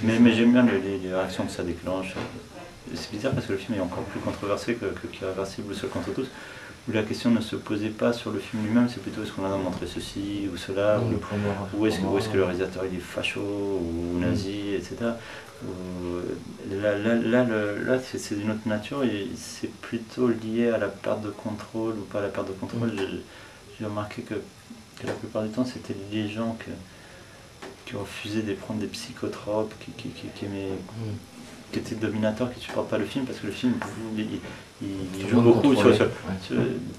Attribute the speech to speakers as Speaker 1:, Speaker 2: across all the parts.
Speaker 1: Mais j'aime bien les réactions que ça déclenche. C'est bizarre parce que le film est encore plus controversé qu'Irréversible ou Seul contre tous, où la question ne se posait pas sur le film lui-même, c'est plutôt est-ce qu'on a montré ceci ou cela, ou est-ce que le réalisateur il est facho ou nazi, etc. Là c'est d'une autre nature et c'est plutôt lié à la perte de contrôle ou pas à la perte de contrôle. J'ai remarqué que la plupart du temps c'était les gens qui refusaient de prendre des psychotropes, qui étaient dominateurs, qui ne supportent pas le film parce que le film il joue beaucoup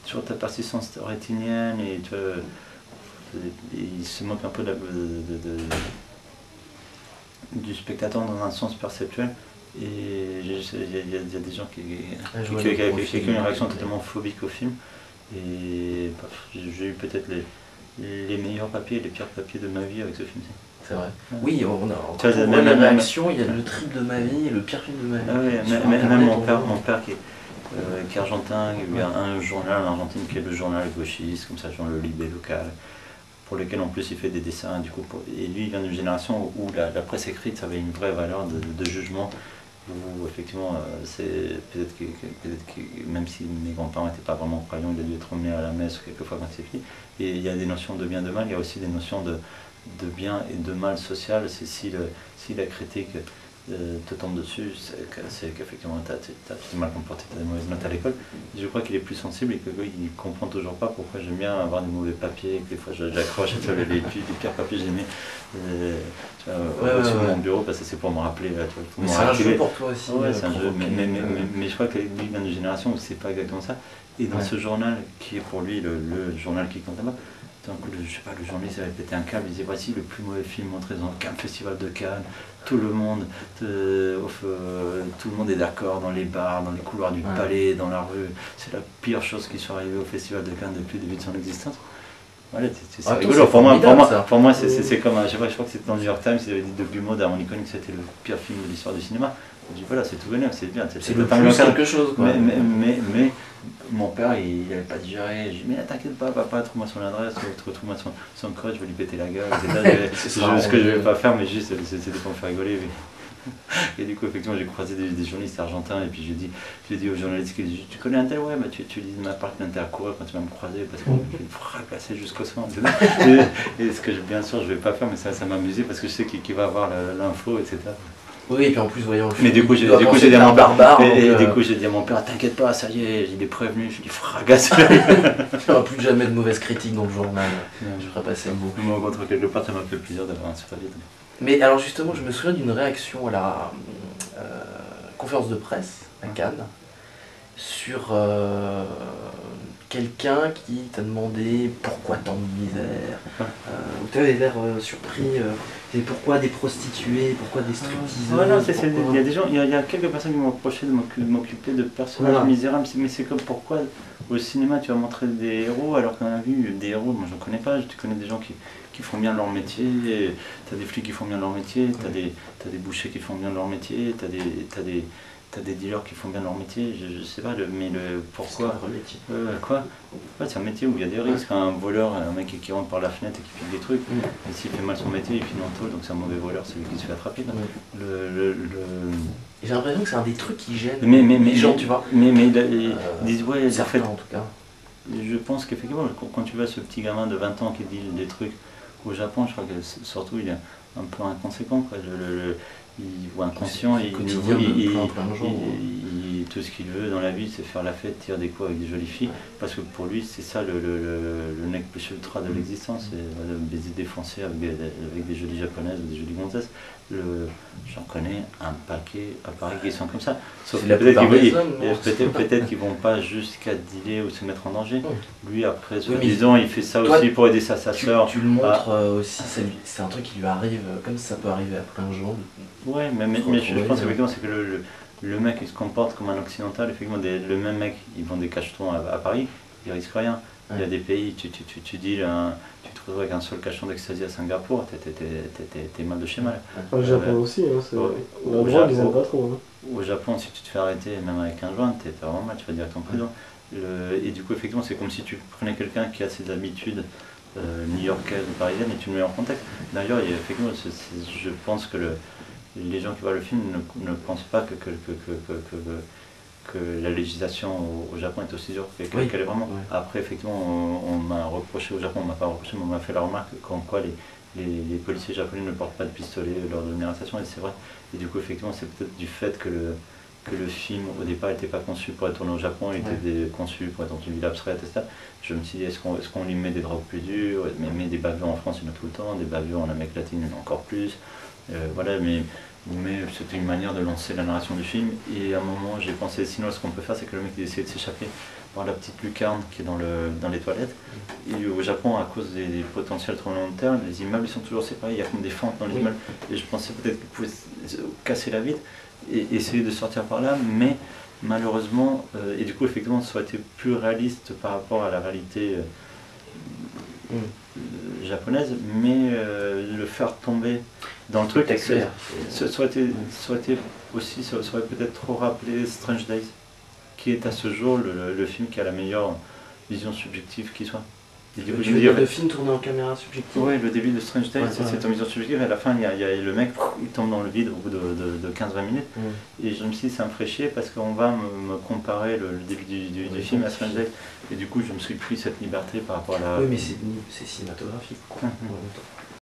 Speaker 1: sur ta persistance rétinienne et il se moque un peu du spectateur dans un sens perceptuel. Et il y a des gens qui ont une réaction totalement phobique au film. Et j'ai eu peut-être les meilleurs papiers et les pires papiers de ma vie avec ce film-ci.
Speaker 2: C'est vrai. Oui, quand on voit les réactions, il y a le triple de ma vie et le pire film de ma vie.
Speaker 1: Ah oui, même mon père qui est argentin, il y a un journal en Argentine qui est le journal gauchiste, comme ça, genre le Libé local, pour lequel en plus il fait des dessins. Du coup, et lui il vient d'une génération où la presse écrite ça avait une vraie valeur de jugement, où effectivement, c'est peut-être que même si mes grands-parents n'étaient pas vraiment croyants, il a dû être emmené à la messe quelquefois quand c'est fini. Et il y a des notions de bien et de mal, il y a aussi des notions de bien et de mal social. C'est si la critique te tombe dessus, c'est qu'effectivement tu as mal comporté, tu as des mauvaises notes à l'école. Je crois qu'il est plus sensible et qu'il ne comprend toujours pas pourquoi j'aime bien avoir des mauvais papiers, et que des fois j'accroche les pires papiers que j'ai mis au-dessus de mon bureau parce que c'est pour me rappeler.
Speaker 2: Mais c'est un jeu pour toi aussi.
Speaker 1: Ouais, c'est un jeu, mais je crois que lui vient d'une génération où c'est pas exactement ça. Et dans ce journal qui est pour lui le journal qui compte là-bas, je sais pas, le journaliste avait pété un câble, il disait voici le plus mauvais film montré dans le festival de Cannes, tout le monde est d'accord dans les bars, dans les couloirs du palais, dans la rue, c'est la pire chose qui soit arrivée au festival de Cannes depuis le début de son existence. Voilà, c'est rigolo. Pour moi c'est comme, je crois que c'était dans le New York Times, il avait dit de Guillemot d'Harmonicon que c'était le pire film de l'histoire du cinéma. Je dis voilà, c'est tout bénef, c'est bien.
Speaker 2: C'est le plus quelque chose quoi.
Speaker 1: Mais mon père, il n'avait pas digéré. Je lui ai dit, mais t'inquiète pas, papa, trouve-moi son adresse, trouve-moi son code, je vais lui péter la gueule, etc. Ce que je ne vais pas faire, mais juste, c'était pour me faire rigoler. Et du coup, effectivement, j'ai croisé des journalistes argentins, et puis j'ai dit aux journalistes, tu connais un tel, ouais, bah, tu dis de ma part que l'intérêt à courir quand tu vas me croiser, parce que je vais me fracasser jusqu'au sang. Et ce que bien sûr, je ne vais pas faire, mais ça m'a amusé, parce que je sais qu'il va avoir l'info, etc.
Speaker 2: Oui, et puis en plus, voyons.
Speaker 1: Mais du coup, j'ai dit à mon père, j'ai dit à mon père, t'inquiète pas, ça y est, il est prévenu, je dis fragasse.
Speaker 2: Il n'y aura plus jamais de mauvaises critiques dans le journal. Je ferai passer le mot.
Speaker 1: Je me rencontre quelque part, ça m'a fait plaisir d'avoir un super livre.
Speaker 2: Mais alors justement, je me souviens d'une réaction à la conférence de presse à Cannes sur quelqu'un qui t'a demandé pourquoi tant de misère, où tu avais l'air surpris, c'est pourquoi des prostituées, pourquoi des stripteaseuses.
Speaker 1: Voilà, il y a des gens, il y a quelques personnes qui m'ont reproché de m'occuper de personnages misérables, mais c'est comme pourquoi au cinéma tu vas montrer des héros alors qu'on a vu des héros, moi je ne connais pas, tu connais des gens qui font bien leur métier, tu as des flics qui font bien leur métier, tu as des bouchers qui font bien leur métier, tu as des dealers qui font bien leur métier, je sais pas, mais pourquoi quoi c'est un métier où il y a des risques, un voleur, un mec qui rentre par la fenêtre et qui pique des trucs, et s'il fait mal son métier, il finit en taule, donc c'est un mauvais voleur, c'est lui qui se fait attraper.
Speaker 2: J'ai l'impression que c'est un des trucs qui gênent les gens, tu vois.
Speaker 1: Mais ils disent, ouais,
Speaker 2: certains en tout cas.
Speaker 1: Je pense qu'effectivement, quand tu vois ce petit gamin de 20 ans qui dit des trucs au Japon, je crois que surtout il est un peu inconséquent, quoi. Ou inconscient, tout ce qu'il veut dans la vie, c'est faire la fête, tirer des coups avec des jolies filles, parce que pour lui, c'est ça le nec plus ultra de l'existence, c'est baiser des Français avec des jolies japonaises ou des jolies gonzesses. J'en connais un paquet à Paris qui sont comme ça. Sauf que peut-être qu'ils vont pas jusqu'à dealer ou se mettre en danger. Lui, après, soi-disant, il fait ça aussi pour aider sa soeur.
Speaker 2: Tu le montres aussi, c'est un truc qui lui arrive, comme ça peut arriver à plein de gens.
Speaker 1: Ouais, mais je pense effectivement c'est que le mec il se comporte comme un occidental, effectivement le même mec, ils vendent des cachetons à Paris, ils risquent rien. Il y a des pays, tu dis, tu te retrouves avec un seul cachetons d'ecstasy à Singapour, t'es mal de chez mal.
Speaker 3: Au Japon aussi, c'est l'endroit qu'ils aiment pas trop.
Speaker 1: Au Japon, si tu te fais arrêter, même avec un joint, t'es vraiment mal, tu vas directement en prison. Et du coup, effectivement, c'est comme si tu prenais quelqu'un qui a ses habitudes new-yorkaises ou parisiennes et tu le mets en contexte. D'ailleurs, effectivement, je pense que les gens qui voient le film ne pensent pas que la législation au Japon est aussi dure qu'elle est vraiment.
Speaker 2: Ouais.
Speaker 1: Après, effectivement, on m'a reproché au Japon, on m'a pas reproché, mais on m'a fait la remarque comme quoi les policiers japonais ne portent pas de pistolet lors de l'arrestation, et c'est vrai. Et du coup, effectivement, c'est peut-être du fait que le film, au départ, n'était pas conçu pour être tourné au Japon, il était conçu pour être dans une ville abstraite, etc. Je me suis dit, est-ce qu'on lui met des drogues plus dures, mais des bavures en France, il y en a tout le temps, des bavures en Amérique latine, il y en a encore plus. Voilà, mais c'était une manière de lancer la narration du film, et à un moment j'ai pensé, sinon ce qu'on peut faire, c'est que le mec il essaie de s'échapper par la petite lucarne qui est dans les toilettes, et au Japon, à cause des potentiels tremblements de terre, les immeubles ils sont toujours séparés, il y a comme des fentes dans les immeubles, et je pensais peut-être qu'il pouvait casser la vitre et essayer de sortir par là, mais malheureusement, et du coup effectivement ça aurait été plus réaliste par rapport à la réalité japonaise, mais le faire tomber dans le truc, ça aurait été aussi, ça aurait peut-être trop rappelé Strange Days, qui est à ce jour le film qui a la meilleure vision subjective qui soit. Et du coup,
Speaker 2: le film tourné en caméra subjective.
Speaker 1: Oui, le début de Strange Days, c'est en vision subjective, et à la fin, il y a le mec, il tombe dans le vide au bout de 15-20 minutes. Et je me suis dit, ça me ferait chier parce qu'on va me comparer le début du film à Strange Days. Et du coup, je me suis pris cette liberté par rapport à la...
Speaker 2: Oui, mais c'est cinématographique, quoi, en même temps.